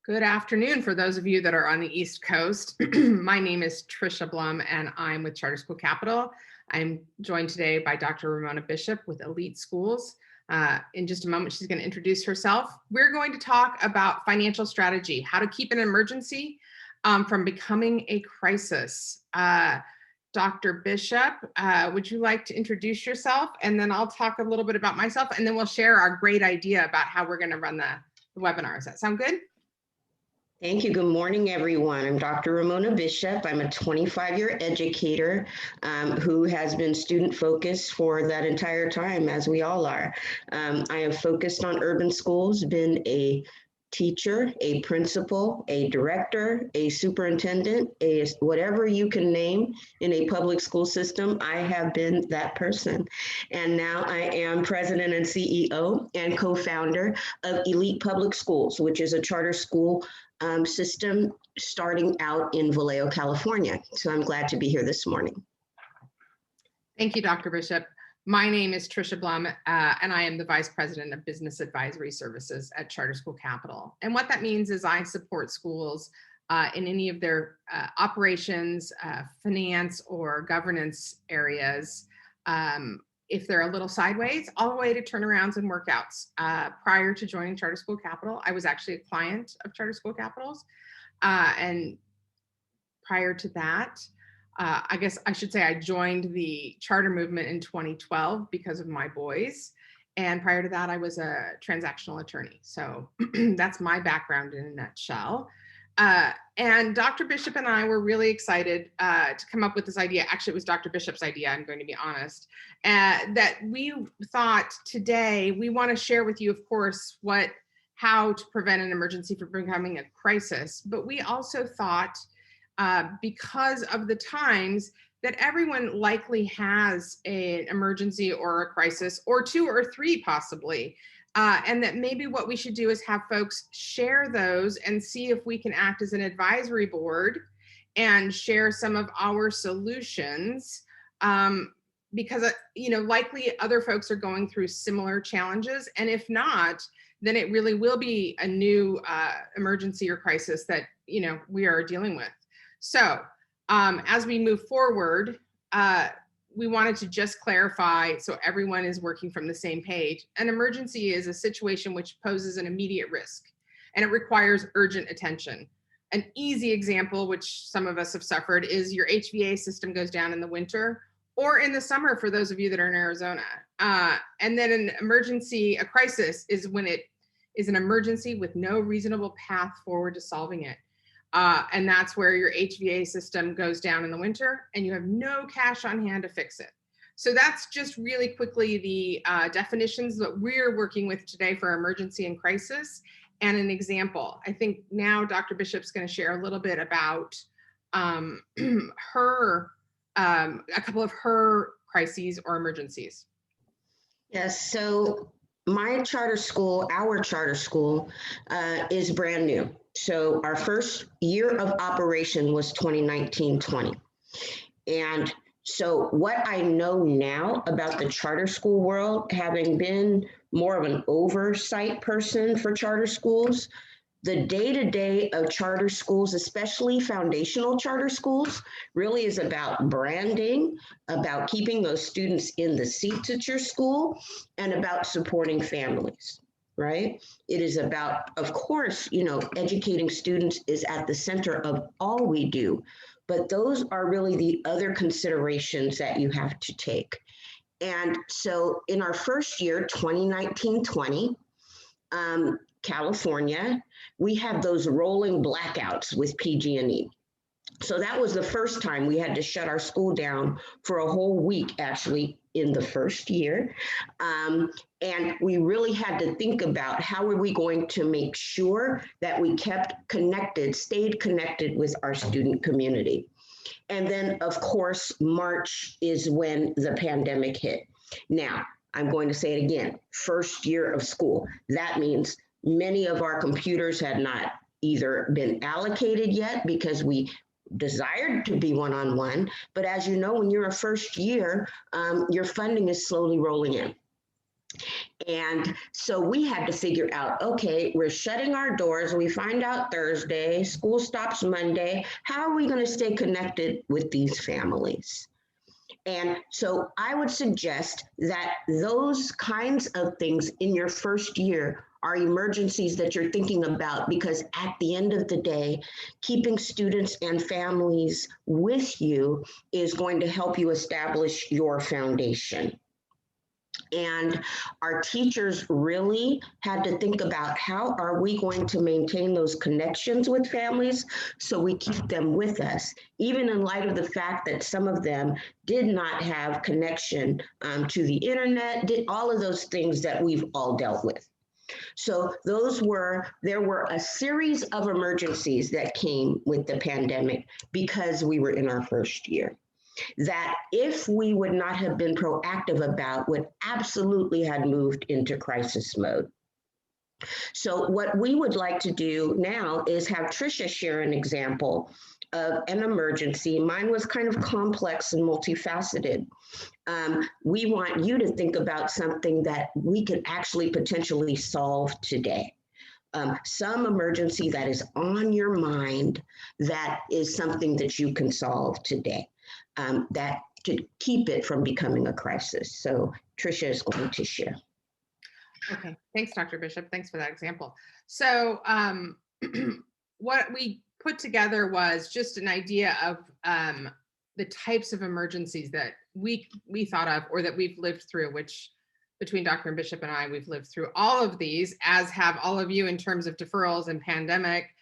Good afternoon for those of you that are on the East Coast. My name is Trisha Blum and I'm with Charter School Capital. I'm joined today by Dr. Ramona Bishop with Elite Schools. In just a moment, she's going to introduce herself. We're going to talk about financial strategy, how to keep an emergency from becoming a crisis. Dr. Bishop, would you like to introduce yourself? And then I'll talk a little bit about myself, and then we'll share our great idea about how we're going to run the webinar. Does that sound good? Thank you. Good morning, everyone. I'm Dr. Ramona Bishop. I'm a 25-year educator who has been student-focused for that entire time, as we all are. I have focused on urban schools, been a teacher, a principal, a director, a superintendent, whatever you can name in a public school system, I have been that person. And now I am president and CEO and co-founder of Elite Public Schools, which is a charter school system starting out in Vallejo, California. So I'm glad to be here this morning. Thank you, Dr. Bishop. My name is Trisha Blum, and I am the Vice President of Business Advisory Services at Charter School Capital. And what that means is I support schools in any of their operations, finance, or governance areas. If they're a little sideways, all the way to turnarounds and workouts. Prior to joining Charter School Capital, I was actually a client of Charter School Capital's. And prior to that, I guess I should say I joined the charter movement in 2012 because of my boys. And prior to that, I was a transactional attorney. So that's my background in a nutshell. And Dr. Bishop and I were really excited to come up with this idea. Actually, it was Dr. Bishop's idea, I'm going to be honest, that we thought today we want to share with you, of course, how to prevent an emergency from becoming a crisis. But we also thought, because of the times, that everyone likely has an emergency or a crisis, or two or three possibly. And that maybe what we should do is have folks share those and see if we can act as an advisory board and share some of our solutions, because likely other folks are going through similar challenges. And if not, then it really will be a new emergency or crisis that we are dealing with. So as we move forward, we wanted to just clarify so everyone is working from the same page. An emergency is a situation which poses an immediate risk and it requires urgent attention. An easy example, which some of us have suffered, is your HVAC system goes down in the winter or in the summer for those of you that are in Arizona. And then an emergency, a crisis, is when it is an emergency with no reasonable path forward to solving it. And that's where your HVAC system goes down in the winter and you have no cash on hand to fix it. So that's just really quickly the definitions that we're working with today for emergency and crisis, and an example. I think now Dr. Bishop's going to share a little bit about a couple of her crises or emergencies. Yes, so our charter school is brand new. So our first year of operation was 2019-20. And so what I know now about the charter school world, having been more of an oversight person for charter schools, the day-to-day of charter schools, especially foundational charter schools, really is about branding, about keeping those students in the seats at your school, and about supporting families. Right? It is about, of course, educating students is at the center of all we do, but those are really the other considerations that you have to take. And so in our first year, 2019-20, California, we had those rolling blackouts with PG&E. So that was the first time we had to shut our school down for a whole week, actually, in the first year. And we really had to think about how are we going to make sure that we stayed connected with our student community. And then, of course, March is when the pandemic hit. Now, I'm going to say it again, first year of school. That means many of our computers had not either been allocated yet because we desired to be one-on-one, but as you know, when you're a first year, your funding is slowly rolling in. And so we had to figure out, okay, we're shutting our doors. We find out Thursday, school stops Monday. How are we going to stay connected with these families? And so I would suggest that those kinds of things in your first year are emergencies that you're thinking about, because at the end of the day, keeping students and families with you is going to help you establish your foundation. And our teachers really had to think about, how are we going to maintain those connections with families so we keep them with us, even in light of the fact that some of them did not have connection to the internet, did all of those things that we've all dealt with. So there were a series of emergencies that came with the pandemic because we were in our first year, that if we would not have been proactive about, would absolutely have moved into crisis mode. So what we would like to do now is have Tricia share an example of an emergency. Mine was kind of complex and multifaceted. We want you to think about something that we could actually potentially solve today. Some emergency that is on your mind that is something that you can solve today, that to keep it from becoming a crisis. So Tricia is going to share. Okay, thanks, Dr. Bishop. Thanks for that example. So what we put together was just an idea of the types of emergencies that we thought of, or that we've lived through, which between Dr. Bishop and I, we've lived through all of these, as have all of you, in terms of deferrals and pandemic,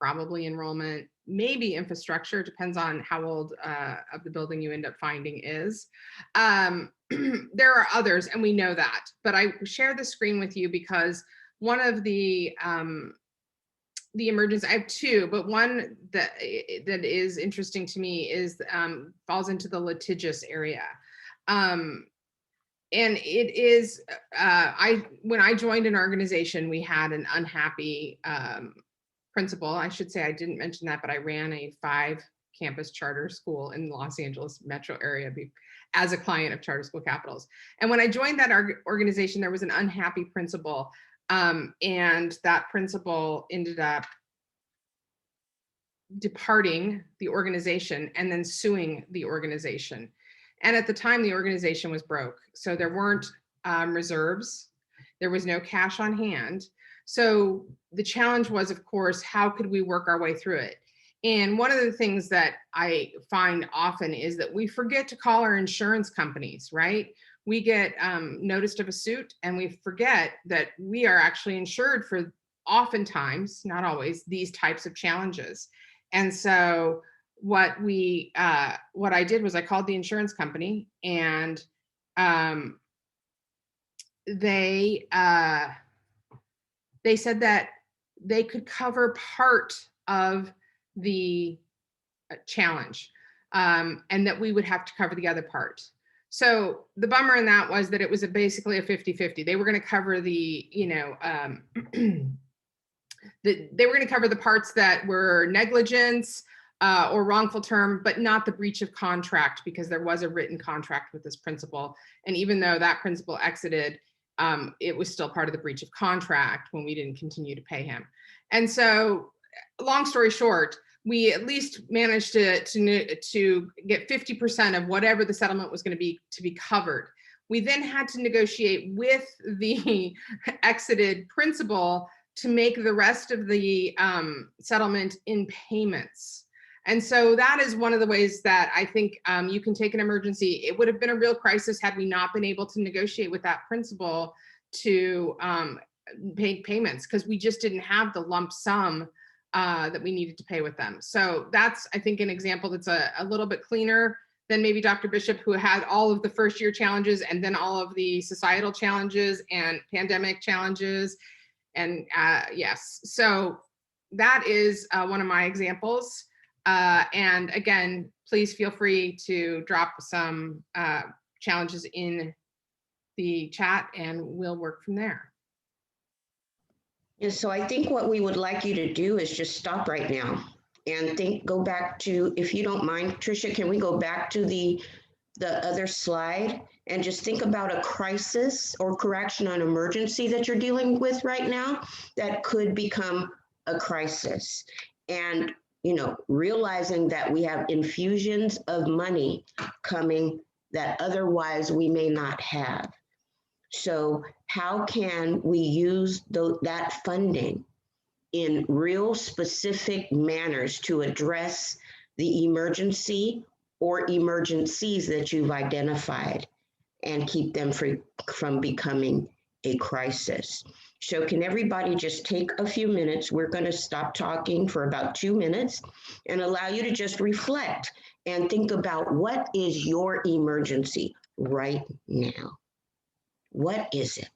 probably enrollment, maybe infrastructure, depends on how old of the building you end up finding is. There are others, and we know that, but I share the screen with you because one of the emergencies, I have two, but one that is interesting to me is falls into the litigious area. And it is, when I joined an organization, we had an unhappy principal. I should say, I didn't mention that, but I ran a 5-campus charter school in the Los Angeles metro area as a client of Charter School Capitals. And when I joined that organization, there was an unhappy principal, and that principal ended up departing the organization and then suing the organization. And at the time, the organization was broke. So there weren't reserves. There was no cash on hand. So the challenge was, of course, how could we work our way through it? And one of the things that I find often is that we forget to call our insurance companies, right? We get noticed of a suit and we forget that we are actually insured for, oftentimes, not always, these types of challenges. And so what I did was I called the insurance company, and they said that they could cover part of the challenge, and that we would have to cover the other part. So the bummer in that was that it was basically a 50-50. They were going to cover the, they were going to cover the parts that were negligence or wrongful term, but not the breach of contract, because there was a written contract with this principal. And even though that principal exited, it was still part of the breach of contract when we didn't continue to pay him. And so, long story short, we at least managed to get 50% of whatever the settlement was going to be covered. We then had to negotiate with the exited principal to make the rest of the settlement in payments. And so that is one of the ways that I think you can take an emergency. It would have been a real crisis had we not been able to negotiate with that principal to pay payments, because we just didn't have the lump sum that we needed to pay with them. So that's, I think, an example that's a little bit cleaner than maybe Dr. Bishop, who had all of the first year challenges and then all of the societal challenges and pandemic challenges. And yes, so that is one of my examples. And again, please feel free to drop some challenges in the chat and we'll work from there. Yeah, so I think what we would like you to do is just stop right now and go back to, if you don't mind, Tricia, can we go back to the the other slide and just think about a crisis or correction, an emergency that you're dealing with right now that could become a crisis. And, realizing that we have infusions of money coming that otherwise we may not have. So how can we use that funding in real specific manners to address the emergency or emergencies that you've identified and keep them from becoming a crisis? So can everybody just take a few minutes? We're going to stop talking for about 2 minutes and allow you to just reflect and think about what is your emergency right now? What is it?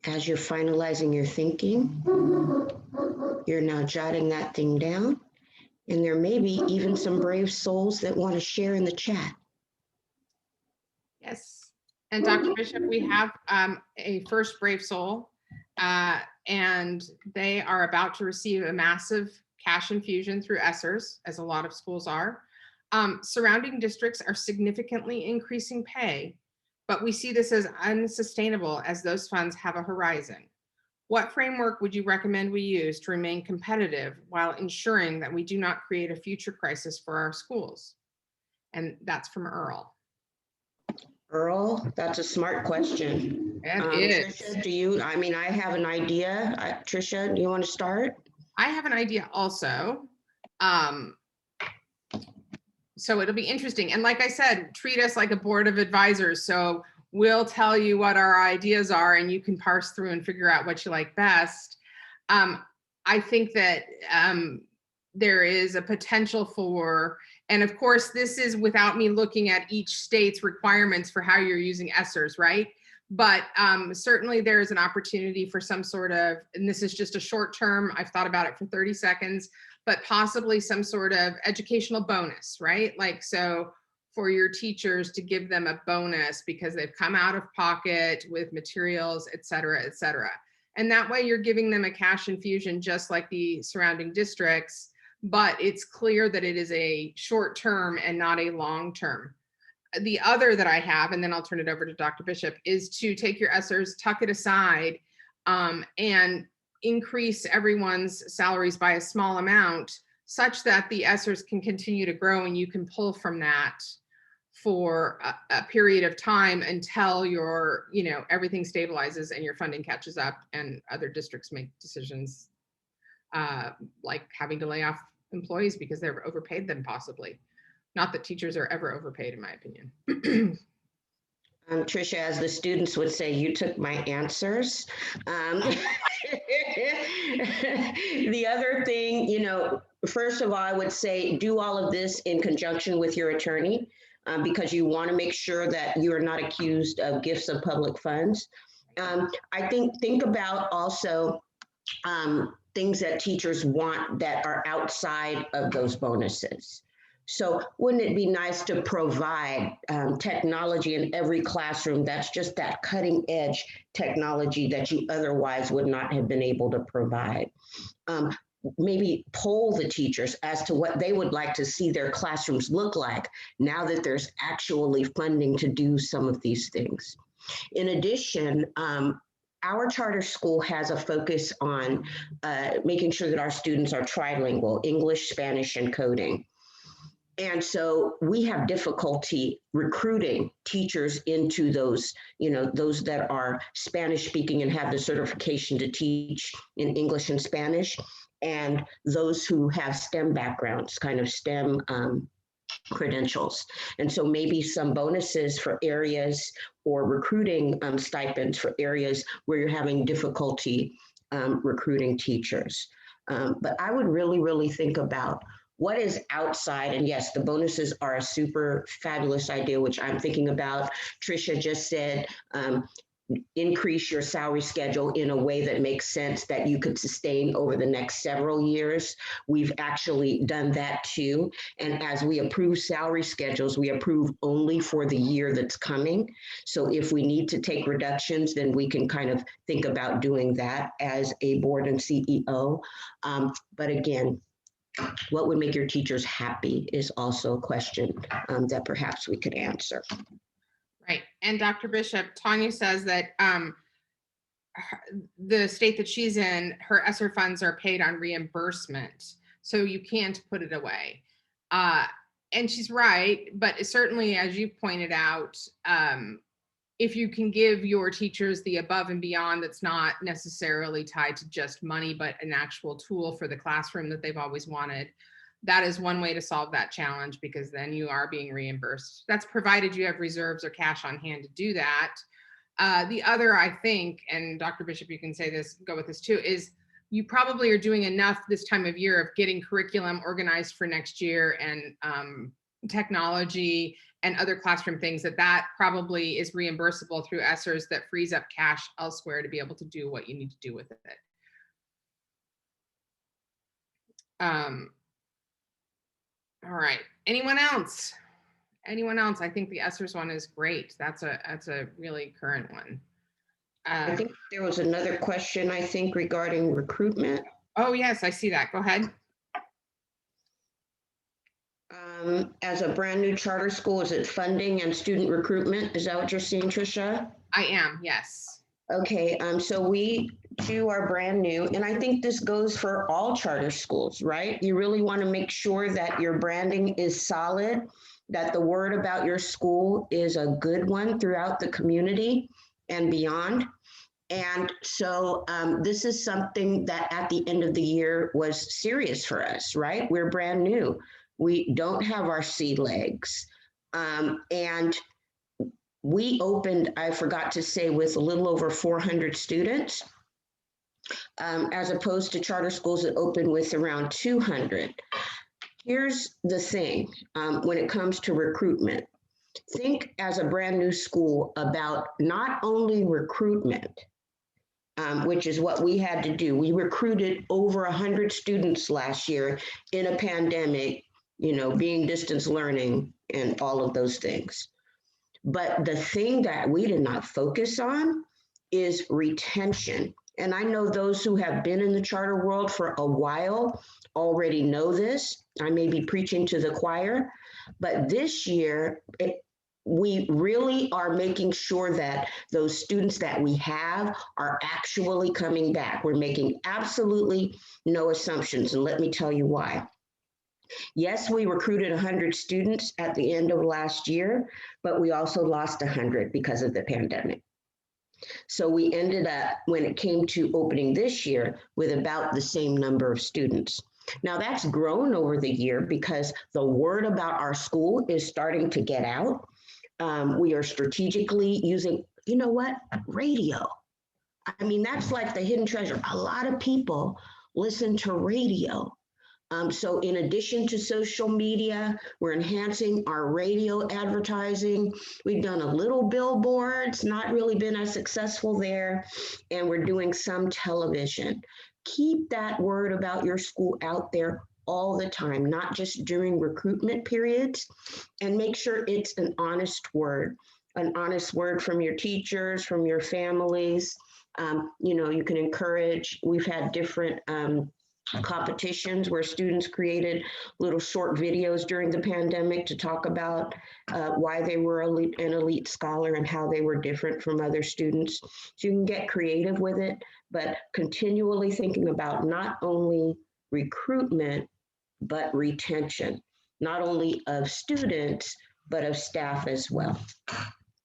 As you're finalizing your thinking, you're now jotting that thing down, and there may be even some brave souls that want to share in the chat. Yes. And Dr. Bishop, we have a first brave soul, and they are about to receive a massive cash infusion through ESSERS, as a lot of schools are. Surrounding districts are significantly increasing pay, but we see this as unsustainable as those funds have a horizon. What framework would you recommend we use to remain competitive while ensuring that we do not create a future crisis for our schools? And that's from Earl. Earl, that's a smart question. Tricia, I have an idea. Tricia, do you want to start? I have an idea also. So it'll be interesting. And like I said, treat us like a board of advisors. So we'll tell you what our ideas are and you can parse through and figure out what you like best. I think that there is a potential for, and of course, this is without me looking at each state's requirements for how you're using ESSERS, right? But certainly there is an opportunity for some sort of, and this is just a short term, I've thought about it for 30 seconds, but possibly some sort of educational bonus, right? Like, so for your teachers to give them a bonus because they've come out of pocket with materials, et cetera, et cetera. And that way you're giving them a cash infusion just like the surrounding districts, but it's clear that it is a short term and not a long term. The other that I have, and then I'll turn it over to Dr. Bishop, is to take your ESSERS, tuck it aside, and increase everyone's salaries by a small amount such that the ESSERS can continue to grow and you can pull from that for a period of time until your, everything stabilizes and your funding catches up and other districts make decisions like having to lay off employees because they've overpaid them possibly. Not that teachers are ever overpaid, in my opinion. Tricia, as the students would say, you took my answers. The other thing, first of all, I would say do all of this in conjunction with your attorney because you want to make sure that you are not accused of gifts of public funds. I think about also things that teachers want that are outside of those bonuses. So wouldn't it be nice to provide technology in every classroom that's just that cutting edge technology that you otherwise would not have been able to provide? Maybe poll the teachers as to what they would like to see their classrooms look like now that there's actually funding to do some of these things. In addition, our charter school has a focus on making sure that our students are trilingual, English, Spanish, and coding. And so we have difficulty recruiting teachers into those, those that are Spanish speaking and have the certification to teach in English and Spanish, and those who have STEM backgrounds, kind of STEM credentials. And so maybe some bonuses for areas or recruiting stipends for areas where you're having difficulty recruiting teachers. But I would really, really think about what is outside. And yes, the bonuses are a super fabulous idea, which I'm thinking about. Tricia just said, increase your salary schedule in a way that makes sense that you could sustain over the next several years. We've actually done that too. And as we approve salary schedules, we approve only for the year that's coming. So if we need to take reductions, then we can kind of think about doing that as a board and CEO. But again, what would make your teachers happy is also a question that perhaps we could answer. Right. And Dr. Bishop, Tanya says that the state that she's in, her ESSER funds are paid on reimbursement. So you can't put it away. And she's right. But certainly, as you pointed out, if you can give your teachers the above and beyond that's not necessarily tied to just money, but an actual tool for the classroom that they've always wanted, that is one way to solve that challenge, because then you are being reimbursed. That's provided you have reserves or cash on hand to do that. The other, I think, and Dr. Bishop, you can say this, go with this too, is you probably are doing enough this time of year of getting curriculum organized for next year and technology and other classroom things that probably is reimbursable through ESSERs, that frees up cash elsewhere to be able to do what you need to do with it. All right. Anyone else? Anyone else? I think the ESSERS one is great. That's a really current one. I think there was another question, I think, regarding recruitment. Oh, yes, I see that. Go ahead. As a brand new charter school, is it funding and student recruitment? Is that what you're seeing, Tricia? I am, yes. Okay, so we too are brand new, and I think this goes for all charter schools, right? You really want to make sure that your branding is solid, that the word about your school is a good one throughout the community and beyond. And so this is something that at the end of the year was serious for us, right? We're brand new. We don't have our sea legs. And we opened, I forgot to say, with a little over 400 students, as opposed to charter schools that open with around 200. Here's the thing, when it comes to recruitment, think as a brand new school about not only recruitment, which is what we had to do. We recruited over 100 students last year in a pandemic, being distance learning and all of those things. But the thing that we did not focus on is retention. And I know those who have been in the charter world for a while already know this. I may be preaching to the choir, but this year, we really are making sure that those students that we have are actually coming back. We're making absolutely no assumptions, and let me tell you why. Yes, we recruited 100 students at the end of last year, but we also lost 100 because of the pandemic. So we ended up, when it came to opening this year, with about the same number of students. Now that's grown over the year because the word about our school is starting to get out. We are strategically using, radio. I mean, that's like the hidden treasure. A lot of people listen to radio. So in addition to social media, we're enhancing our radio advertising. We've done a little billboards, not really been as successful there, and we're doing some television. Keep that word about your school out there all the time, not just during recruitment periods, and make sure it's an honest word from your teachers, from your families. You can encourage, we've had different competitions where students created little short videos during the pandemic to talk about why they were an elite scholar and how they were different from other students. So you can get creative with it, but continually thinking about not only recruitment, but retention, not only of students, but of staff as well.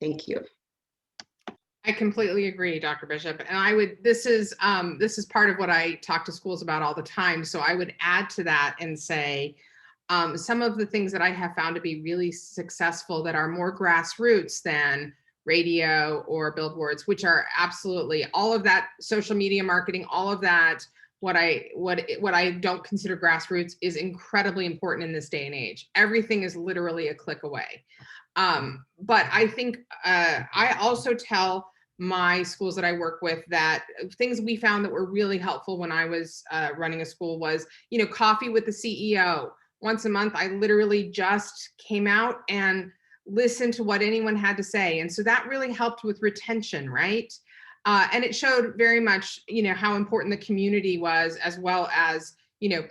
Thank you. I completely agree, Dr. Bishop. And this is part of what I talk to schools about all the time. So I would add to that and say, Some of the things that I have found to be really successful that are more grassroots than radio or billboards, which are absolutely all of that social media marketing, all of that, what I don't consider grassroots is incredibly important in this day and age. Everything is literally a click away. But I think I also tell my schools that I work with that things we found that were really helpful when I was running a school was, coffee with the CEO. Once a month, I literally just came out and listened to what anyone had to say. And so that really helped with retention, right? And it showed very much, how important the community was, as well as,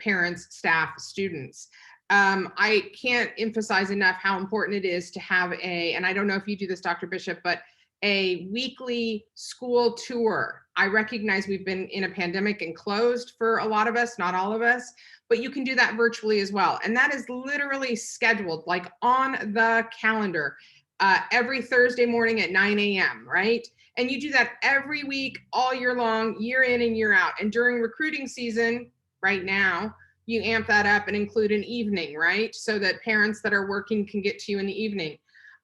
parents, staff, students. I can't emphasize enough how important it is to have and I don't know if you do this, Dr. Bishop, but a weekly school tour. I recognize we've been in a pandemic and closed for a lot of us, not all of us, but you can do that virtually as well. And that is literally scheduled, like on the calendar, every Thursday morning at 9 a.m., right? And you do that every week, all year long, year in and year out. And during recruiting season, right now, you amp that up and include an evening, right? So that parents that are working can get to you in the evening.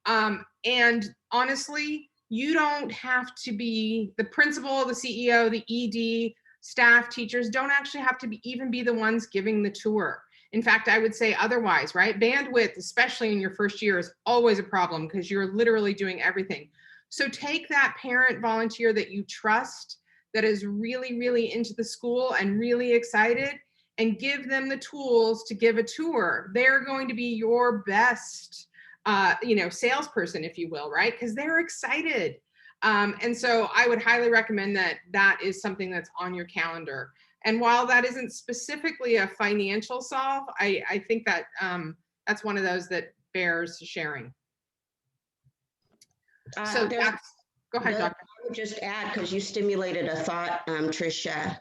And honestly, you don't have to be the principal, the CEO, the ED, staff, teachers don't actually have to even be the ones giving the tour. In fact, I would say otherwise, right? Bandwidth, especially in your first year, is always a problem because you're literally doing everything. So take that parent volunteer that you trust, that is really, really into the school and really excited, and give them the tools to give a tour. They're going to be your best salesperson, if you will, right? Because they're excited. And so I would highly recommend that is something that's on your calendar. And while that isn't specifically a financial solve, I think that that's one of those that bears sharing. So go ahead, Doctor. I would just add, because you stimulated a thought, Tricia.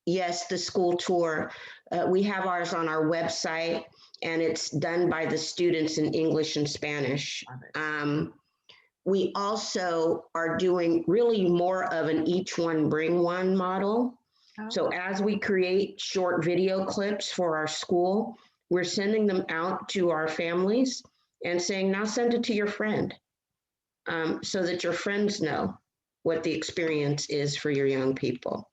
Yes, the school tour. We have ours on our website, and it's done by the students in English and Spanish. We also are doing really more of an each one bring one model. So as we create short video clips for our school, we're sending them out to our families and saying, now send it to your friend, so that your friends know what the experience is for your young people.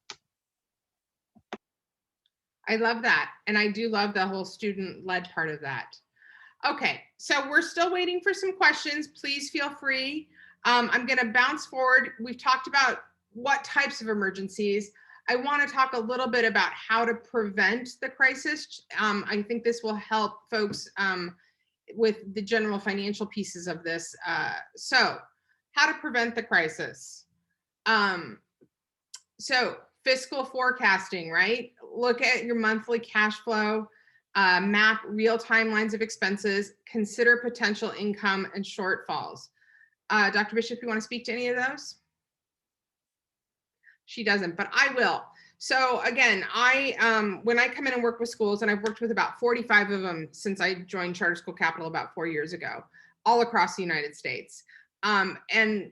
I love that. And I do love the whole student-led part of that. Okay, so we're still waiting for some questions. Please feel free. I'm going to bounce forward. We've talked about what types of emergencies. I want to talk a little bit about how to prevent the crisis. I think this will help folks with the general financial pieces of this. So how to prevent the crisis. So fiscal forecasting, right? Look at your monthly cash flow, map real timelines of expenses, consider potential income and shortfalls. Dr. Bishop, you want to speak to any of those? She doesn't, but I will. So again, when I come in and work with schools, and I've worked with about 45 of them since I joined Charter School Capital about 4 years ago, all across the United States. And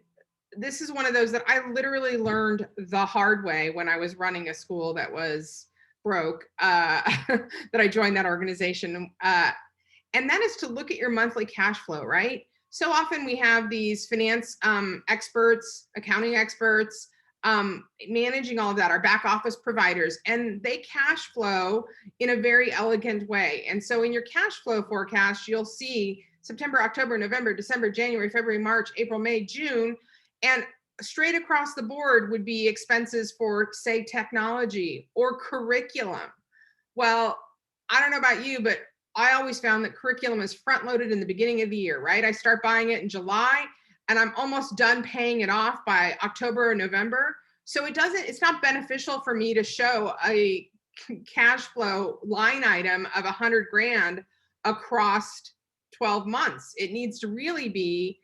this is one of those that I literally learned the hard way when I was running a school that was broke, that I joined that organization. And that is to look at your monthly cash flow, right? So often we have these finance experts, accounting experts, managing all of that, our back office providers, and they cash flow in a very elegant way. And so in your cash flow forecast, you'll see September, October, November, December, January, February, March, April, May, June, and straight across the board would be expenses for, say, technology or curriculum. Well, I don't know about you, but I always found that curriculum is front loaded in the beginning of the year, right? I start buying it in July and I'm almost done paying it off by October or November. So it's not beneficial for me to show a cash flow line item of 100 grand across 12 months. It needs to really be,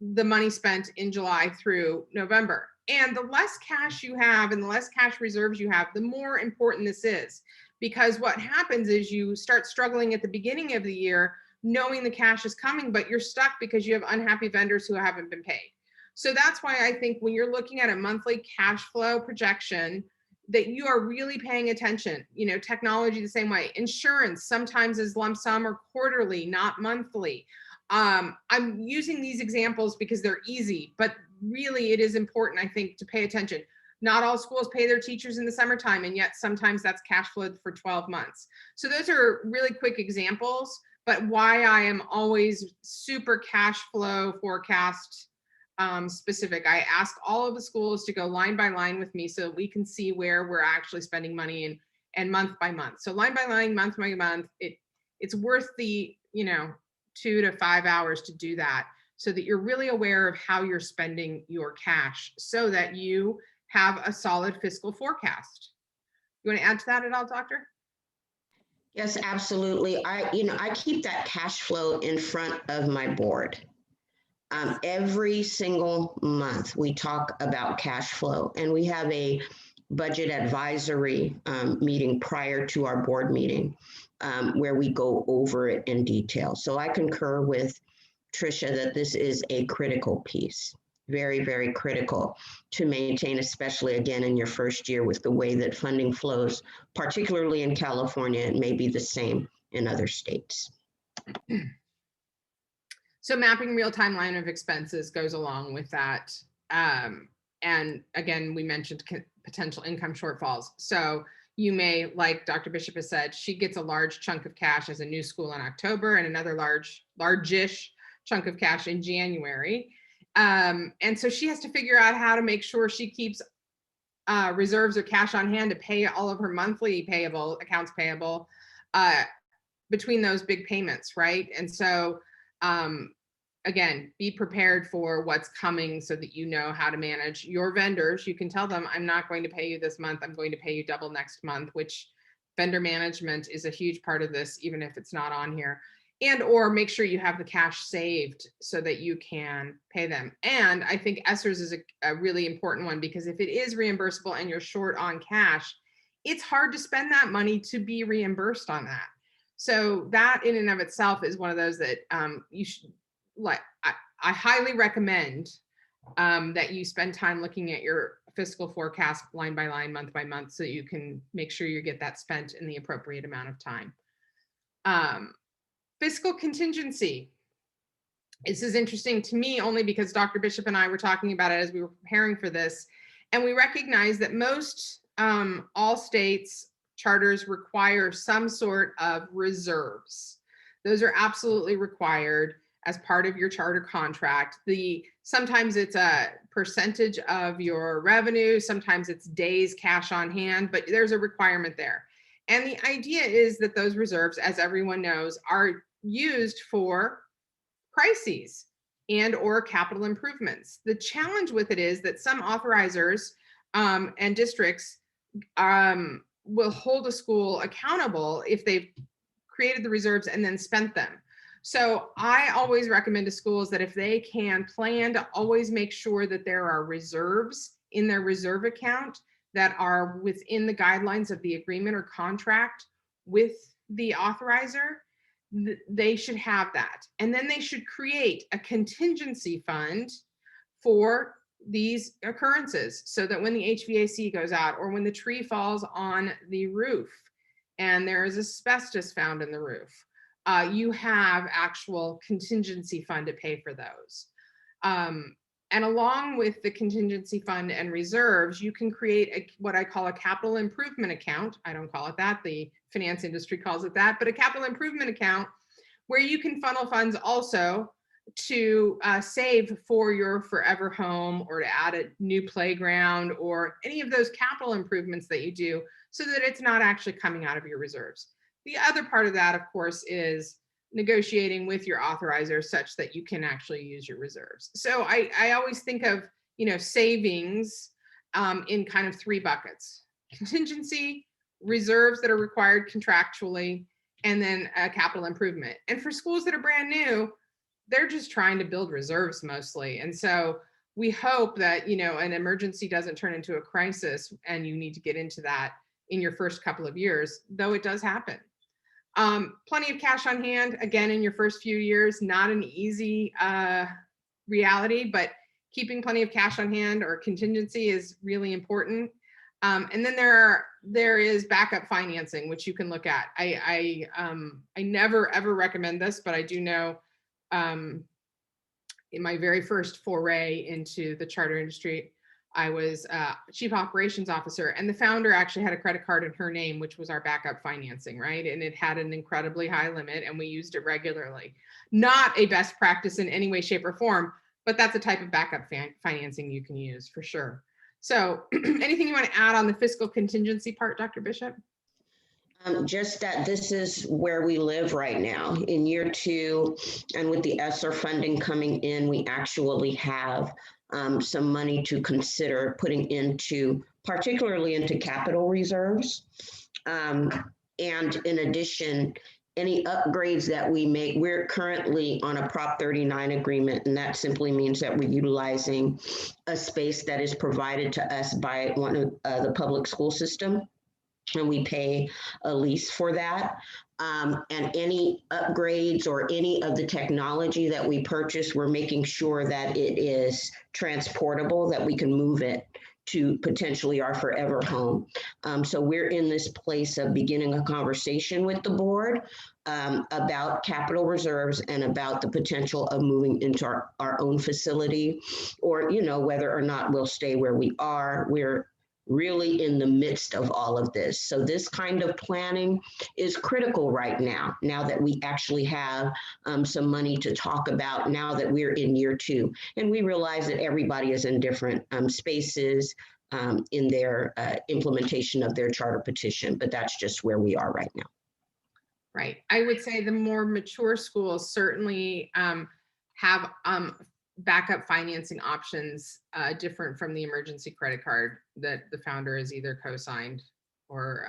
the money spent in July through November. And the less cash you have and the less cash reserves you have, the more important this is. Because what happens is you start struggling at the beginning of the year, knowing the cash is coming, but you're stuck because you have unhappy vendors who haven't been paid. So that's why I think when you're looking at a monthly cash flow projection, that you are really paying attention. Technology the same way. Insurance sometimes is lump sum or quarterly, not monthly. I'm using these examples because they're easy, but really it is important, I think, to pay attention. Not all schools pay their teachers in the summertime, and yet sometimes that's cash flowed for 12 months. So those are really quick examples, but why I am always super cash flow forecast specific. I ask all of the schools to go line by line with me so that we can see where we're actually spending money and month by month. So line by line, month by month, it's worth the 2 to 5 hours to do that, so that you're really aware of how you're spending your cash, so that you have a solid fiscal forecast. You want to add to that at all, Doctor? Yes, absolutely. I keep that cash flow in front of my board. Every single month we talk about cash flow, and we have a budget advisory meeting prior to our board meeting where we go over it in detail. So I concur with Tricia that this is a critical piece, very, very critical to maintain, especially again in your first year with the way that funding flows, particularly in California. It may be the same in other states. So mapping real-time line of expenses goes along with that. And again, we mentioned potential income shortfalls. So you may, like Dr. Bishop has said, she gets a large chunk of cash as a new school in October and another large-ish chunk of cash in January. And so she has to figure out how to make sure she keeps reserves or cash on hand to pay all of her monthly accounts payable between those big payments, right? And so again, be prepared for what's coming so that you know how to manage your vendors. You can tell them, I'm not going to pay you this month, I'm going to pay you double next month, which vendor management is a huge part of this, even if it's not on here. And or make sure you have the cash saved so that you can pay them. And I think ESSERS is a really important one, because if it is reimbursable and you're short on cash, it's hard to spend that money to be reimbursed on that. So that in and of itself is one of those that you should, like, I highly recommend that you spend time looking at your fiscal forecast line by line, month by month, so you can make sure you get that spent in the appropriate amount of time. Fiscal contingency. This is interesting to me only because Dr. Bishop and I were talking about it as we were preparing for this. And we recognize that most all states charters require some sort of reserves. Those are absolutely required as part of your charter contract. Sometimes it's a percentage of your revenue, sometimes it's days cash on hand, but there's a requirement there. And the idea is that those reserves, as everyone knows, are used for crises and or capital improvements. The challenge with it is that some authorizers and districts will hold a school accountable if they've created the reserves and then spent them. So I always recommend to schools that if they can plan to always make sure that there are reserves in their reserve account that are within the guidelines of the agreement or contract with the authorizer, they should have that. And then they should create a contingency fund for these occurrences, so that when the HVAC goes out, or when the tree falls on the roof and there is asbestos found in the roof, you have actual contingency fund to pay for those. And along with the contingency fund and reserves, you can create what I call a capital improvement account. I don't call it that, the finance industry calls it that, but a capital improvement account where you can funnel funds also to save for your forever home, or to add a new playground, or any of those capital improvements that you do, so that it's not actually coming out of your reserves. The other part of that, of course, is negotiating with your authorizer such that you can actually use your reserves. So I always think of, savings in kind of three buckets: contingency, reserves that are required contractually, and then a capital improvement. And for schools that are brand new, they're just trying to build reserves mostly. And so we hope that, an emergency doesn't turn into a crisis and you need to get into that in your first couple of years, though it does happen. Plenty of cash on hand, again, in your first few years, not an easy reality, but keeping plenty of cash on hand or contingency is really important. And then there is backup financing, which you can look at. I never ever recommend this, but I do know in my very first foray into the charter industry, I was chief operations officer, and the founder actually had a credit card in her name, which was our backup financing, right? And it had an incredibly high limit, and we used it regularly. Not a best practice in any way, shape, or form, but that's a type of backup financing you can use for sure. So anything you want to add on the fiscal contingency part, Dr. Bishop? Just that this is where we live right now. In year 2, and with the ESSER funding coming in, we actually have some money to consider putting into, particularly into capital reserves. And in addition, any upgrades that we make, we're currently on a Prop 39 agreement, and that simply means that we're utilizing a space that is provided to us by one of the public school system, and we pay a lease for that. And any upgrades or any of the technology that we purchase, we're making sure that it is transportable, that we can move it to potentially our forever home. So we're in this place of beginning a conversation with the board about capital reserves and about the potential of moving into our own facility, or, you know, whether or not we'll stay where we are. We're really in the midst of all of this. So this kind of planning is critical right now that we actually have some money to talk about, now that we're in year 2. And we realize that everybody is in different spaces in their implementation of their charter petition, but that's just where we are right now. Right. I would say the more mature schools certainly have backup financing options different from the emergency credit card that the founder is either co-signed or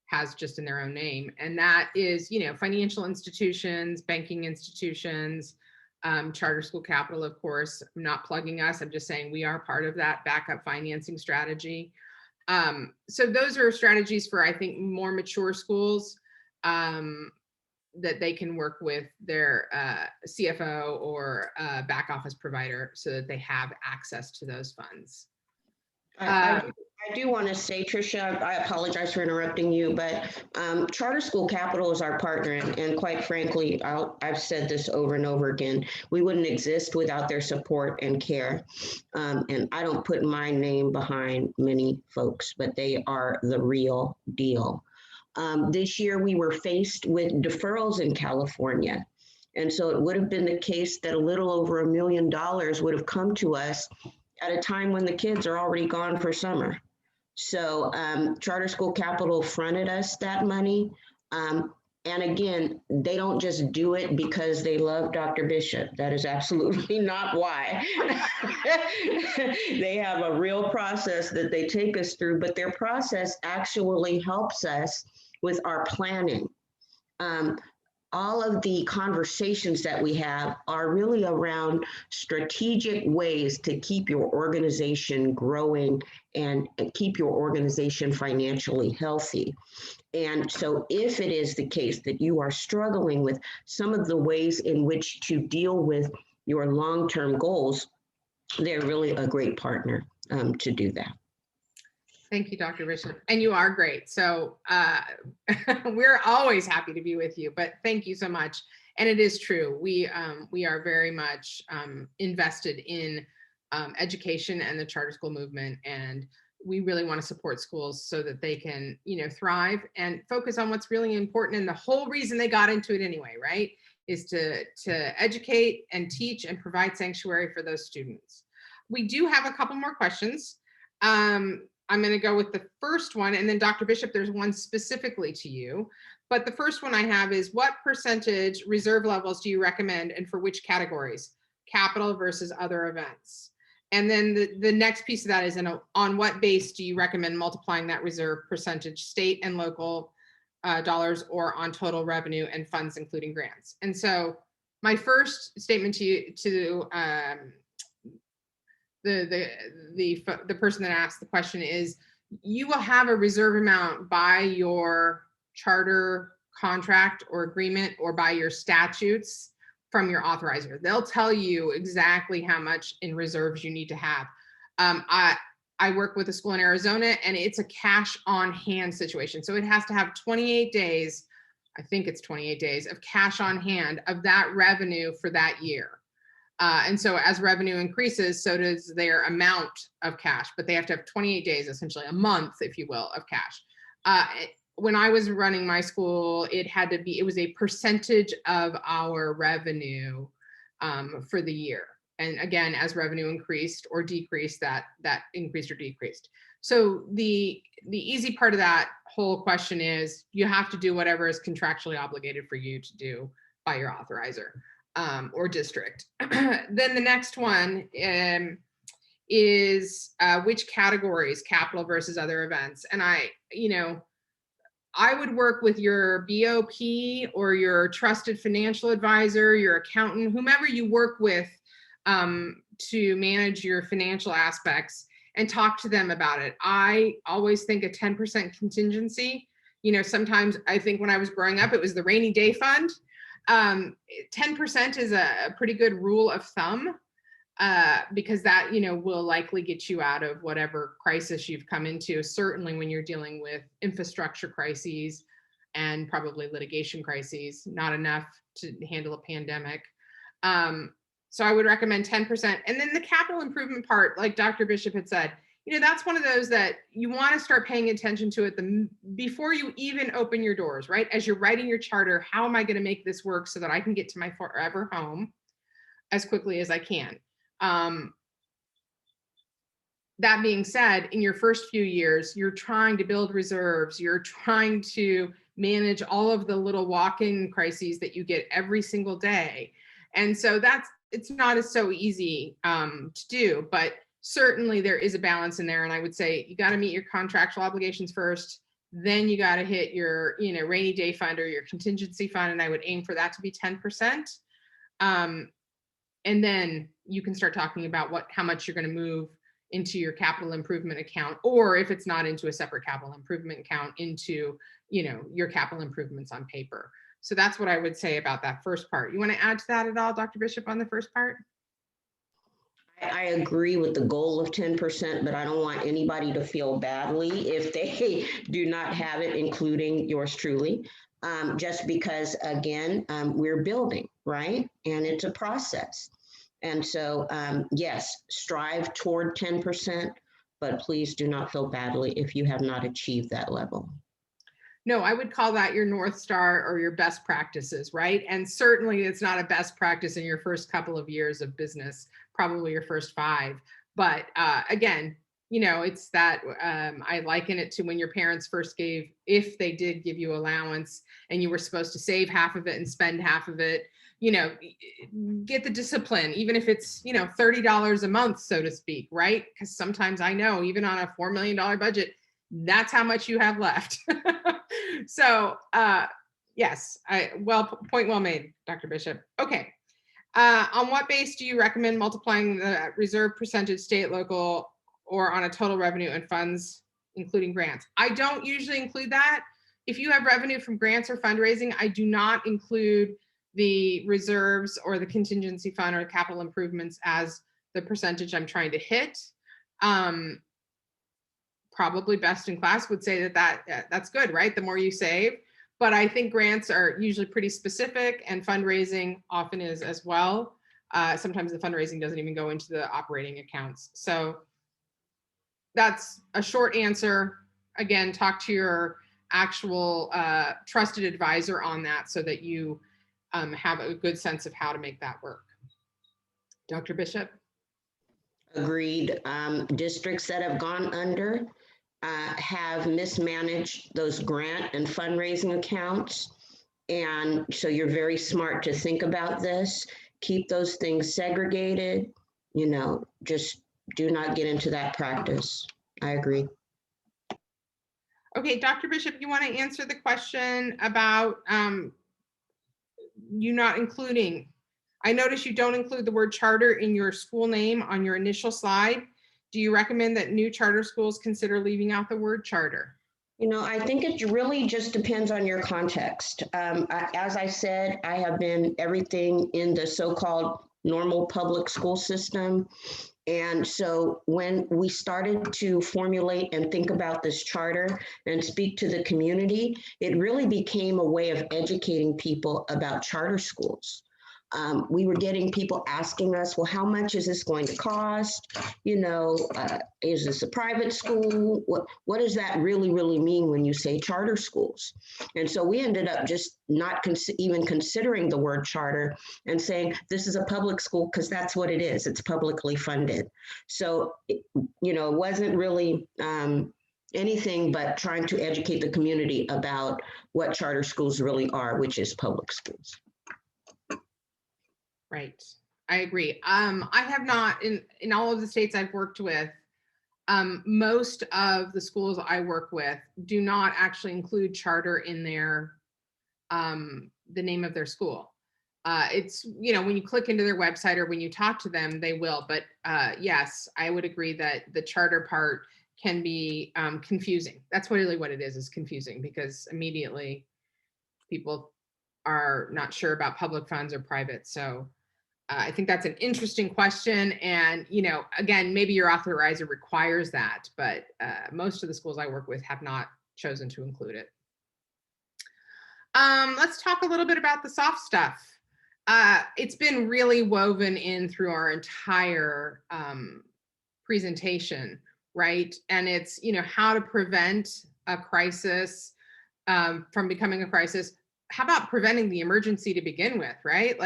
has just in their own name. And that is, you know, financial institutions, banking institutions, charter school capital, of course. I'm not plugging us. I'm just saying we are part of that backup financing strategy. So those are strategies for, I think, more mature schools that they can work with their CFO or back office provider so that they have access to those funds. I do want to say, Tricia, I apologize for interrupting you, but Charter School Capital is our partner, and quite frankly, I've said this over and over again, we wouldn't exist without their support and care. And I don't put my name behind many folks, but they are the real deal. This year, we were faced with deferrals in California. And so it would have been the case that a little over $1 million would have come to us at a time when the kids are already gone for summer. So Charter School Capital fronted us that money. And again, they don't just do it because they love Dr. Bishop. That is absolutely not why. They have a real process that they take us through, but their process actually helps us with our planning. All of the conversations that we have are really around strategic ways to keep your organization growing and keep your organization financially healthy. And so if it is the case that you are struggling with some of the ways in which to deal with your long-term goals, they're really a great partner to do that. Thank you, Dr. Bishop. And you are great. So we're always happy to be with you, but thank you so much. And it is true. We are very much invested in education and the charter school movement. And we really want to support schools so that they can, you know, thrive and focus on what's really important. And the whole reason they got into it anyway, right, is to educate and teach and provide sanctuary for those students. We do have a couple more questions. I'm going to go with the first one, and then Dr. Bishop, there's one specifically to you. But the first one I have is, what percentage reserve levels do you recommend, and for which categories? Capital versus other events. And then the next piece of that is, on what base do you recommend multiplying that reserve percentage, state and local dollars, or on total revenue and funds, including grants? And so my first statement to you, the person that asked the question is, you will have a reserve amount by your charter contract or agreement or by your statutes from your authorizer. They'll tell you exactly how much in reserves you need to have. I work with a school in Arizona, and it's a cash on hand situation. So it has to have 28 days, I think it's 28 days of cash on hand of that revenue for that year. And so as revenue increases, so does their amount of cash, but they have to have 28 days, essentially a month, if you will, of cash. When I was running my school, it was a percentage of our revenue for the year. And again, as revenue increased or decreased, that increased or decreased. So the easy part of that whole question is you have to do whatever is contractually obligated for you to do by your authorizer or district. Then the next one is which categories, capital versus other events. And I would work with your BOP or your trusted financial advisor, your accountant, whomever you work with to manage your financial aspects, and talk to them about it. I always think a 10% contingency. Sometimes I think when I was growing up, it was the rainy day fund. 10% is a pretty good rule of thumb because that, will likely get you out of whatever crisis you've come into, certainly when you're dealing with infrastructure crises and probably litigation crises, not enough to handle a pandemic. So I would recommend 10%. And then the capital improvement part, like Dr. Bishop had said, that's one of those that you want to start paying attention to it before you even open your doors, right? As you're writing your charter, how am I going to make this work so that I can get to my forever home as quickly as I can? That being said, in your first few years, you're trying to build reserves. You're trying to manage all of the little walk-in crises that you get every single day. And so it's not so easy to do, but certainly there is a balance in there. And I would say you got to meet your contractual obligations first. Then you got to hit your, rainy day fund or your contingency fund. And I would aim for that to be 10%. And then you can start talking about how much you're going to move into your capital improvement account, or if it's not into a separate capital improvement account, into, your capital improvements on paper. So that's what I would say about that first part. You want to add to that at all, Dr. Bishop, on the first part? I agree with the goal of 10%, but I don't want anybody to feel badly if they do not have it, including yours truly, just because, again, we're building, right? And it's a process. And so, yes, strive toward 10%, but please do not feel badly if you have not achieved that level. No, I would call that your North Star or your best practices, right? And certainly it's not a best practice in your first couple of years of business, probably your first 5. But again, it's that I liken it to when your parents first if they did give you allowance and you were supposed to save half of it and spend half of it, get the discipline, even if it's, $30 a month, so to speak, right? Because sometimes I know even on a $4 million budget, that's how much you have left. So yes, point well made, Dr. Bishop. Okay. On what base do you recommend multiplying the reserve percentage state, local, or on a total revenue and funds, including grants? I don't usually include that. If you have revenue from grants or fundraising, I do not include the reserves or the contingency fund or capital improvements as the percentage I'm trying to hit. Probably best in class would say that's good, right? The more you save. But I think grants are usually pretty specific, and fundraising often is as well. Sometimes the fundraising doesn't even go into the operating accounts. So that's a short answer. Again, talk to your actual trusted advisor on that so that you have a good sense of how to make that work. Dr. Bishop? Agreed. Districts that have gone under have mismanaged those grant and fundraising accounts. And so you're very smart to think about this. Keep those things segregated, just do not get into that practice. I agree. Okay, Dr. Bishop, you want to answer the question about you not including, I notice you don't include the word charter in your school name on your initial slide. Do you recommend that new charter schools consider leaving out the word charter? I think it really just depends on your context. As I said, I have been everything in the so-called normal public school system. And so when we started to formulate and think about this charter and speak to the community, it really became a way of educating people about charter schools. We were getting people asking us, well, how much is this going to cost? Is this a private school? What does that really mean when you say charter schools? And so we ended up just not even considering the word charter and saying this is a public school because that's what it is. It's publicly funded. So, it wasn't really anything but trying to educate the community about what charter schools really are, which is public schools. Right. I agree. I have not, in all of the states I've worked with, most of the schools I work with do not actually include charter in their, the name of their school. It's, when you click into their website or when you talk to them, they will. But yes, I would agree that the charter part can be confusing. That's really what it is confusing, because immediately people are not sure about public funds or private. So I think that's an interesting question. And, again, maybe your authorizer requires that, but most of the schools I work with have not chosen to include it. Let's talk a little bit about the soft stuff. It's been really woven in through our entire presentation, right? And it's, how to prevent a crisis from becoming a crisis. How about preventing the emergency to begin with, right?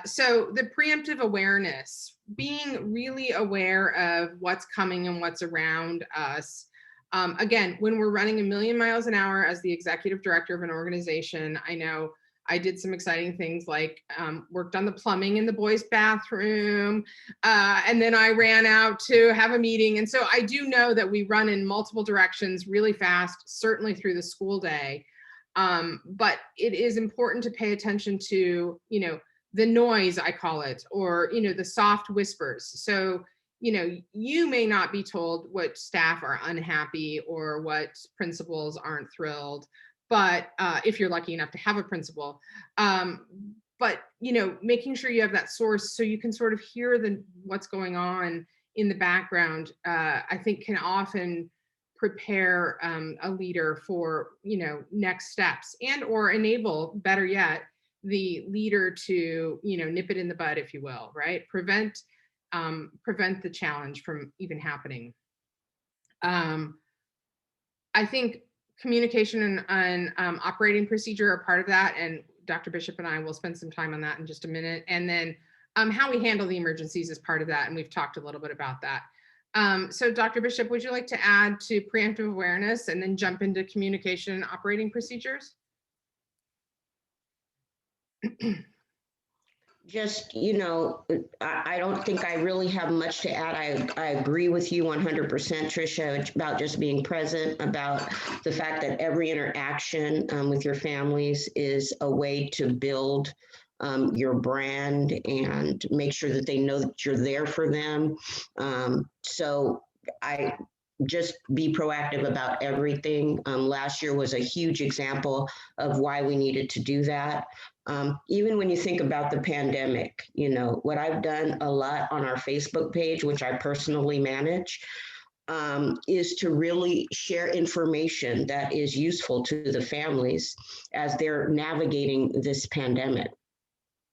So the preemptive awareness, being really aware of what's coming and what's around us. Again, when we're running 1,000,000 miles an hour as the executive director of an organization, I know I did some exciting things like worked on the plumbing in the boys' bathroom. And then I ran out to have a meeting. And so I do know that we run in multiple directions really fast, certainly through the school day. But it is important to pay attention to, the noise, I call it, or, the soft whispers. So, you may not be told what staff are unhappy or what principals aren't thrilled, but if you're lucky enough to have a principal, but, making sure you have that source so you can sort of hear what's going on in the background, I think can often prepare a leader for, next steps, and or enable, better yet, the leader to, nip it in the bud, if you will, right? Prevent the challenge from even happening. I think communication and operating procedure are part of that. And Dr. Bishop and I will spend some time on that in just a minute. And then how we handle the emergencies is part of that. And we've talked a little bit about that. So Dr. Bishop, would you like to add to preemptive awareness and then jump into communication and operating procedures? Just, I don't think I really have much to add. I agree with you 100%, Tricia, about just being present, about the fact that every interaction with your families is a way to build your brand and make sure that they know that you're there for them. So I just be proactive about everything. Last year was a huge example of why we needed to do that. Even when you think about the pandemic, what I've done a lot on our Facebook page, which I personally manage, is to really share information that is useful to the families as they're navigating this pandemic.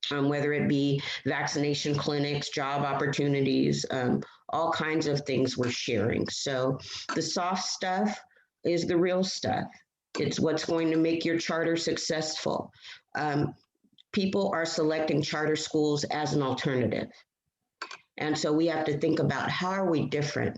Whether it be vaccination clinics, job opportunities, all kinds of things we're sharing. So the soft stuff is the real stuff. It's what's going to make your charter successful. People are selecting charter schools as an alternative. And so we have to think about how are we different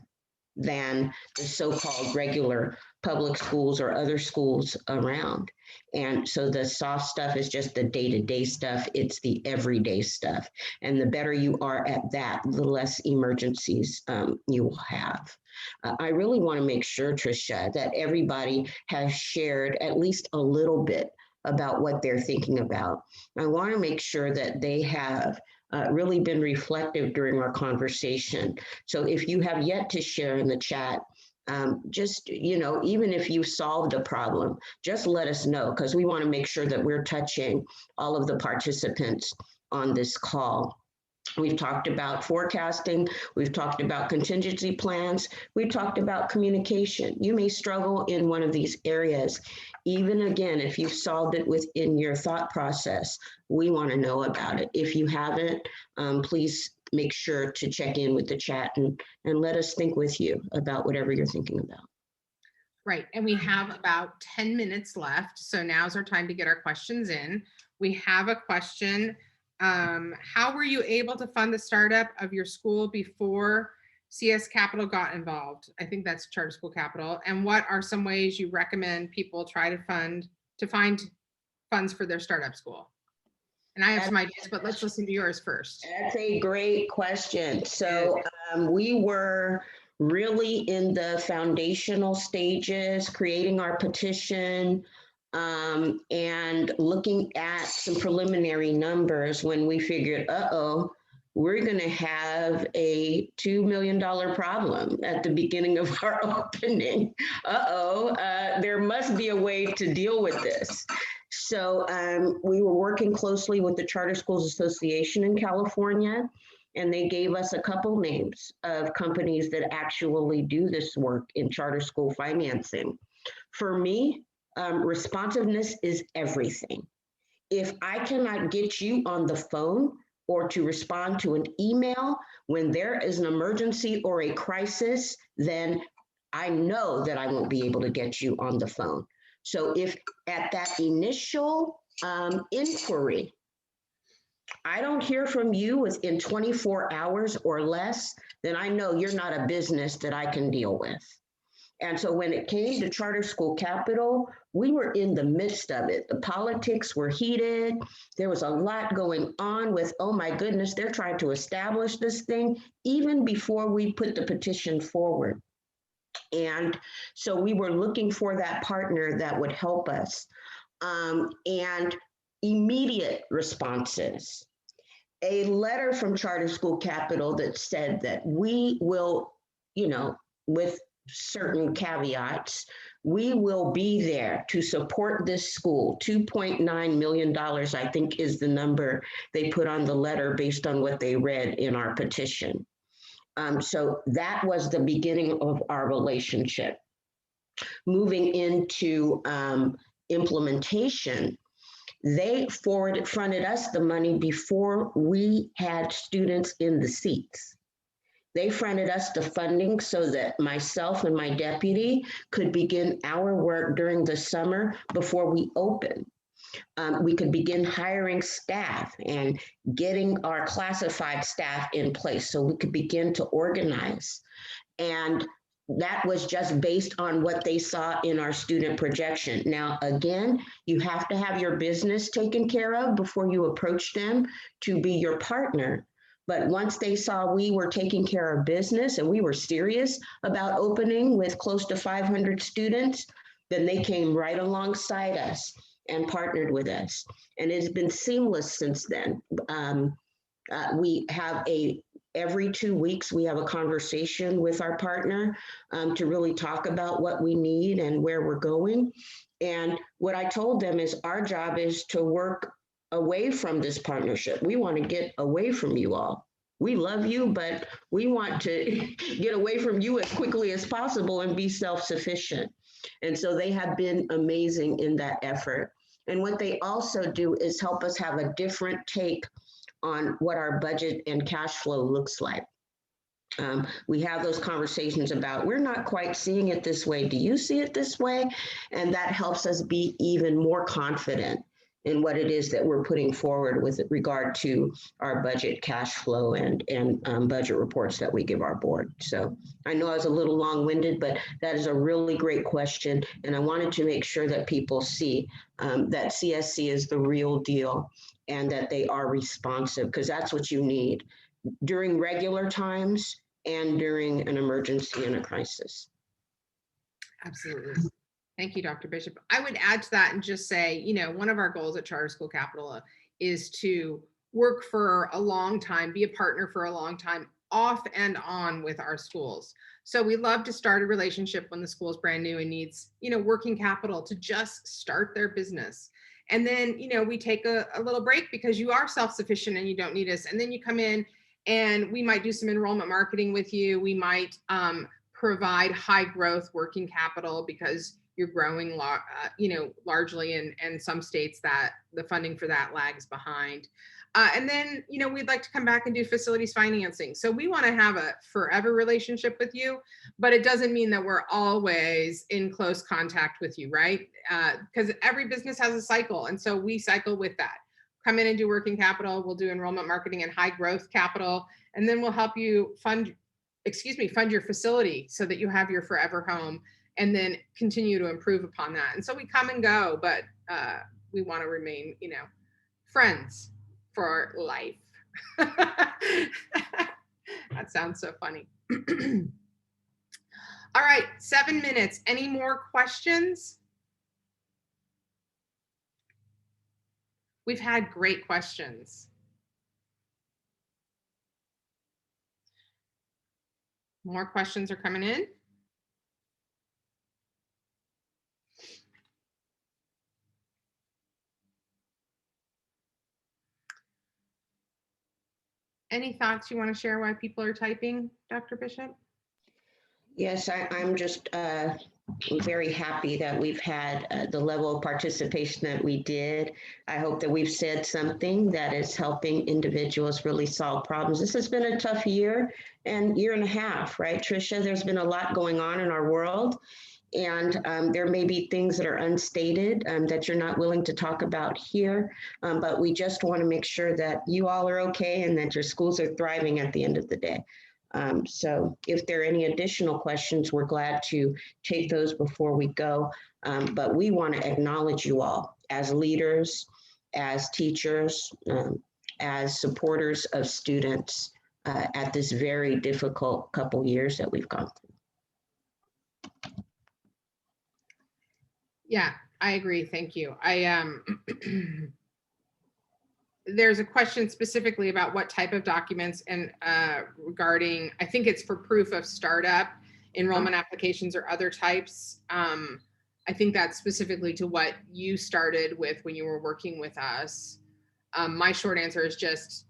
than the so-called regular public schools or other schools around. And so the soft stuff is just the day-to-day stuff. It's the everyday stuff. And the better you are at that, the less emergencies you will have. I really want to make sure, Tricia, that everybody has shared at least a little bit about what they're thinking about. I want to make sure that they have really been reflective during our conversation. So if you have yet to share in the chat, just, even if you solved a problem, just let us know, because we want to make sure that we're touching all of the participants on this call. We've talked about forecasting. We've talked about contingency plans. We've talked about communication. You may struggle in one of these areas. Even again, if you've solved it within your thought process, we want to know about it. If you haven't, please make sure to check in with the chat and let us think with you about whatever you're thinking about. Right, and we have about 10 minutes left, so now's our time to get our questions in. We have a question. How were you able to fund the startup of your school before CS Capital got involved? I think that's Charter School Capital. And what are some ways you recommend people try to find funds for their startup school? And I have some ideas, but let's listen to yours first. That's a great question. So we were really in the foundational stages, creating our petition, and looking at some preliminary numbers when we figured, we're going to have a $2 million problem at the beginning of our opening. There must be a way to deal with this. So we were working closely with the Charter Schools Association in California, and they gave us a couple names of companies that actually do this work in charter school financing. For me, responsiveness is everything. If I cannot get you on the phone or to respond to an email when there is an emergency or a crisis, then I know that I won't be able to get you on the phone. So if at that initial inquiry, I don't hear from you within 24 hours or less, then I know you're not a business that I can deal with. And so when it came to Charter School Capital, we were in the midst of it. The politics were heated. There was a lot going on with, oh my goodness, they're trying to establish this thing even before we put the petition forward. And so we were looking for that partner that would help us. And immediate responses. A letter from Charter School Capital that said that we will, with certain caveats, we will be there to support this school. $2.9 million, I think, is the number they put on the letter based on what they read in our petition. So that was the beginning of our relationship. Moving into implementation, they fronted us the money before we had students in the seats. They fronted us the funding so that myself and my deputy could begin our work during the summer before we open. We could begin hiring staff and getting our classified staff in place so we could begin to organize. And that was just based on what they saw in our student projection. Now, again, you have to have your business taken care of before you approach them to be your partner. But once they saw we were taking care of business and we were serious about opening with close to 500 students, then they came right alongside us and partnered with us. And it's been seamless since then. We have every 2 weeks, we have a conversation with our partner to really talk about what we need and where we're going. And what I told them is our job is to work away from this partnership. We want to get away from you all. We love you, but we want to get away from you as quickly as possible and be self-sufficient. And so they have been amazing in that effort. And what they also do is help us have a different take on what our budget and cash flow looks like. We have those conversations about, we're not quite seeing it this way. Do you see it this way? And that helps us be even more confident in what it is that we're putting forward with regard to our budget, cash flow, and budget reports that we give our board. So I know I was a little long-winded, but that is a really great question. And I wanted to make sure that people see that CSC is the real deal and that they are responsive, because that's what you need during regular times and during an emergency and a crisis. Absolutely. Thank you, Dr. Bishop. I would add to that and just say, one of our goals at Charter School Capital is to work for a long time, be a partner for a long time, off and on with our schools. So we love to start a relationship when the school is brand new and needs, working capital to just start their business. And then, we take a little break because you are self-sufficient and you don't need us. And then you come in And we might do some enrollment marketing with you. We might provide high growth working capital because you're growing, largely in some states that the funding for that lags behind. And then, we'd like to come back and do facilities financing. So we want to have a forever relationship with you, but it doesn't mean that we're always in close contact with you, right? Because every business has a cycle. And so we cycle with that. Come in and do working capital. We'll do enrollment marketing and high growth capital. And then we'll help you fund your facility so that you have your forever home and then continue to improve upon that. And so we come and go, but we want to remain, friends for life. That sounds so funny. All right, 7 minutes. Any more questions? We've had great questions. More questions are coming in. Any thoughts you want to share why people are typing, Dr. Bishop? Yes, I'm just very happy that we've had the level of participation that we did. I hope that we've said something that is helping individuals really solve problems. This has been a tough year and a half, right, Tricia? There's been a lot going on in our world. And there may be things that are unstated that you're not willing to talk about here, but we just want to make sure that you all are okay and that your schools are thriving at the end of the day. So if there are any additional questions, we're glad to take those before we go. But we want to acknowledge you all as leaders, as teachers, as supporters of students at this very difficult couple years that we've gone through. Yeah, I agree. Thank you. There's a question specifically about what type of documents and regarding, I think it's for proof of startup, enrollment applications or other types. I think that's specifically to what you started with when you were working with us. My short answer is just,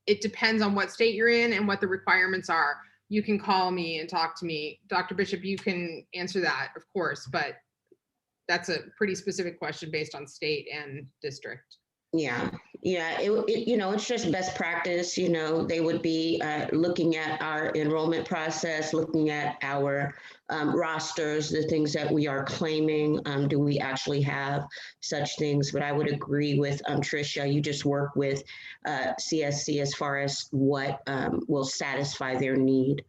it depends on what state you're in and what the requirements are. You can call me and talk to me. Dr. Bishop, you can answer that, of course, but that's a pretty specific question based on state and district. Yeah, it's just best practice. They would be looking at our enrollment process, looking at our rosters, the things that we are claiming. Do we actually have such things? But I would agree with Tricia. You just work with CSC as far as what will satisfy their need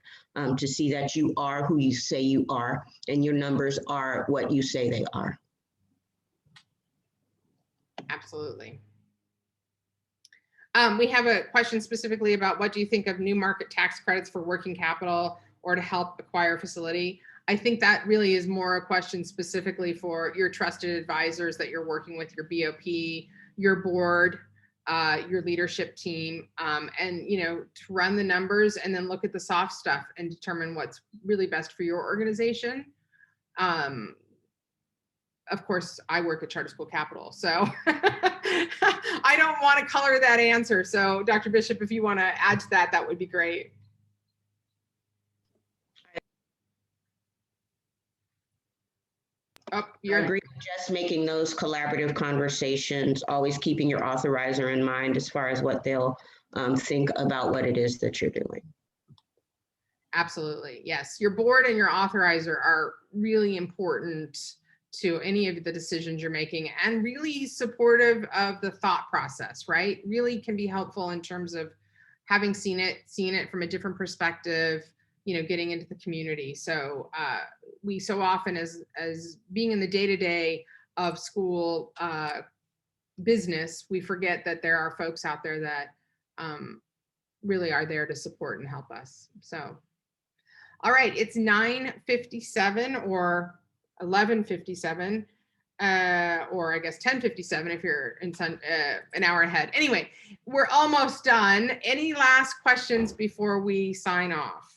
to see that you are who you say you are and your numbers are what you say they are. Absolutely. We have a question specifically about what do you think of new market tax credits for working capital or to help acquire a facility? I think that really is more a question specifically for your trusted advisors that you're working with, your BOP, your board, your leadership team, and to run the numbers and then look at the soft stuff and determine what's really best for your organization. Of course, I work at Charter School Capital, so I don't want to color that answer. So Dr. Bishop, if you want to add to that, that would be great. I agree with just making those collaborative conversations, always keeping your authorizer in mind as far as what they'll think about what it is that you're doing. Absolutely, yes. Your board and your authorizer are really important to any of the decisions you're making and really supportive of the thought process, right? Really can be helpful in terms of having seen it from a different perspective, getting into the community. So we so often as being in the day-to-day of school business, we forget that there are folks out there that really are there to support and help us. So, all right, it's 9:57 or 11:57, or I guess 10:57 if you're in an hour ahead. Anyway, we're almost done. Any last questions before we sign off?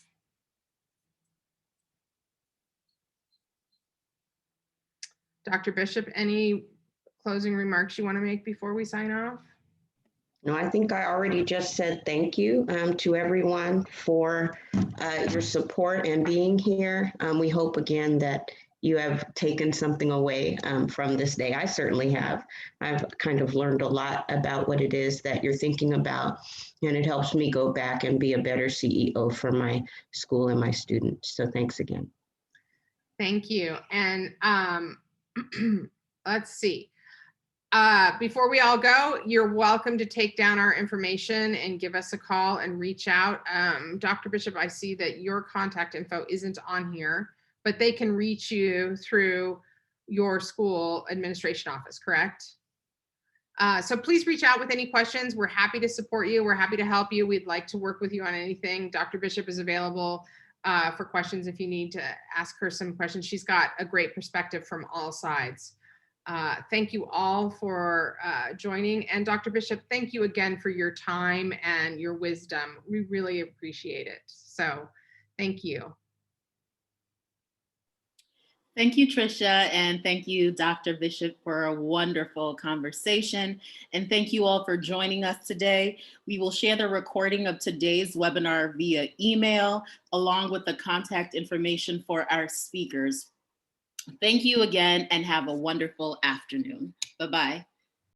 Dr. Bishop, any closing remarks you want to make before we sign off? No, I think I already just said thank you to everyone for your support and being here. We hope again that you have taken something away from this day. I certainly have. I've kind of learned a lot about what it is that you're thinking about, and it helps me go back and be a better CEO for my school and my students. So thanks again. Thank you. And let's see. Before we all go, you're welcome to take down our information and give us a call and reach out. Dr. Bishop, I see that your contact info isn't on here, but they can reach you through your school administration office, correct? So please reach out with any questions. We're happy to support you. We're happy to help you. We'd like to work with you on anything. Dr. Bishop is available for questions if you need to ask her some questions. She's got a great perspective from all sides. Thank you all for joining. And Dr. Bishop, thank you again for your time and your wisdom. We really appreciate it. So thank you. Thank you, Tricia, and thank you, Dr. Bishop, for a wonderful conversation. And thank you all for joining us today. We will share the recording of today's webinar via email, along with the contact information for our speakers. Thank you again, and have a wonderful afternoon. Bye-bye.